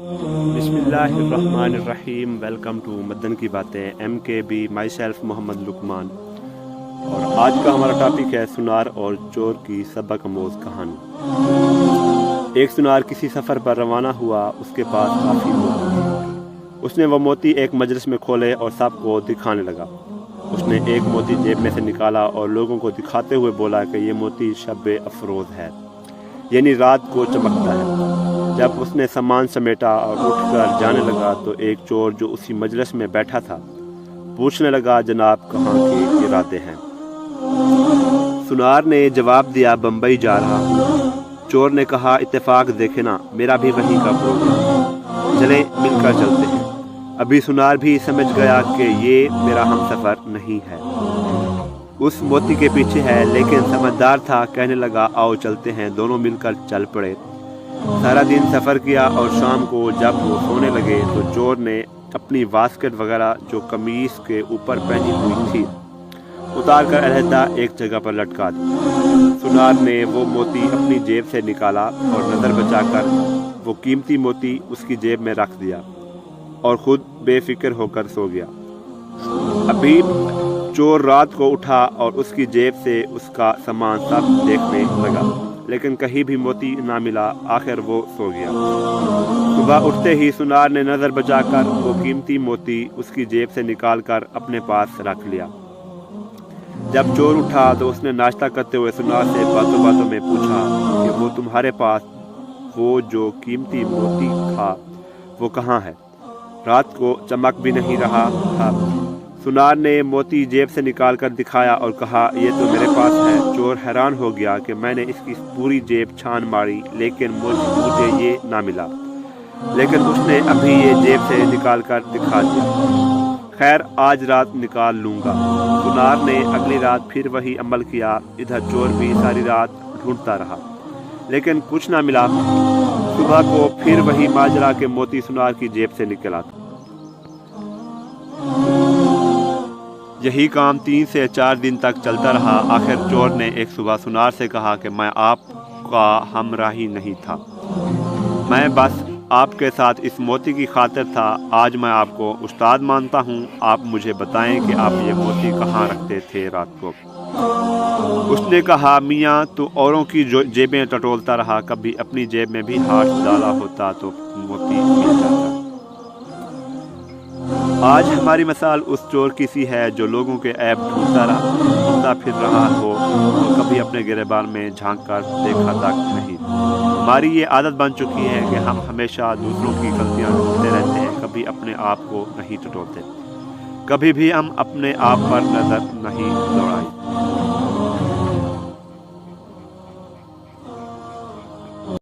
बिस्मिल्लाहिर्रहमानिर्रहीम। Welcome to Madan की बातें MKB। Myself Mohammad Luqman. और आज का हमारा टॉपिक है सुनार और चोर की सबक आमोज कहानी। एक सुनार किसी सफ़र पर रवाना हुआ। उसके पास काफ़ी मोती थे। उसने वो मोती एक मजलिस में खोले और सबको दिखाने लगा। उसने एक मोती जेब में से निकाला और लोगों को दिखाते हुए बोला कि ये मोती शब अफरोज़ है, यानी रात को चमकता है। जब उसने सामान समेटा और उठकर जाने लगा तो एक चोर जो उसी मजलिस में बैठा था पूछने लगा, जनाब कहाँ के इरादे हैं? सुनार ने जवाब दिया, बम्बई जा रहा हूँ। चोर ने कहा, इत्तेफाक देखे ना, मेरा भी वहीं का प्रोग्राम, चले मिलकर चलते हैं। अभी सुनार भी समझ गया कि ये मेरा हमसफ़र नहीं है, उस मोती के पीछे है, लेकिन समझदार था, कहने लगा, आओ चलते हैं। दोनों मिलकर चल पड़े। सारा दिन सफ़र किया और शाम को जब वो सोने लगे तो चोर ने अपनी वास्केट वगैरह जो कमीज़ के ऊपर पहनी हुई थी उतार कर अलहदा एक जगह पर लटका दी। सुनार ने वो मोती अपनी जेब से निकाला और नज़र बचाकर वो कीमती मोती उसकी जेब में रख दिया और ख़ुद बेफिक्र होकर सो गया। अभी चोर रात को उठा और उसकी जेब से उसका सामान सब देखने लगा, लेकिन कहीं भी मोती ना मिला। आखिर वो सो गया। सुबह उठते ही सुनार ने नज़र बचाकर वो कीमती मोती उसकी जेब से निकालकर अपने पास रख लिया। जब चोर उठा तो उसने नाश्ता करते हुए सुनार से बातों बातों में पूछा कि वो तुम्हारे पास वो जो कीमती मोती था वो कहाँ है? रात को चमक भी नहीं रहा था। सुनार ने मोती जेब से निकालकर दिखाया और कहा, ये तो मेरे पास है। चोर हैरान हो गया कि मैंने इसकी पूरी जेब छान मारी, लेकिन मुझे ये ना मिला, लेकिन उसने अभी ये जेब से निकालकर दिखा दिया। खैर, आज रात निकाल लूँगा। सुनार ने अगली रात फिर वही अमल किया। इधर चोर भी सारी रात ढूंढता रहा, लेकिन कुछ ना मिला। सुबह को फिर वही माजरा के मोती सुनार की जेब से निकला। यही काम 3 से 4 दिन तक चलता रहा। आखिर चोर ने एक सुबह सुनार से कहा कि मैं आपका हमराही नहीं था, मैं बस आपके साथ इस मोती की खातिर था। आज मैं आपको उस्ताद मानता हूँ। आप मुझे बताएं कि आप ये मोती कहाँ रखते थे रात को। उसने कहा, मियाँ तो औरों की जेबें टटोलता रहा, कभी अपनी जेब में भी हाथ डाला होता तो मोती मिल जाता। आज हमारी मिसाल उस चोर की सी है जो लोगों के ऐब ढूंढता फिर रहा हो और कभी अपने गिरेबान में झांक कर देखा तक नहीं। हमारी ये आदत बन चुकी है कि हम हमेशा दूसरों की गलतियां ढूंढते रहते हैं, कभी अपने आप को नहीं टटोलते, कभी भी हम अपने आप पर नज़र नहीं दौड़ाई।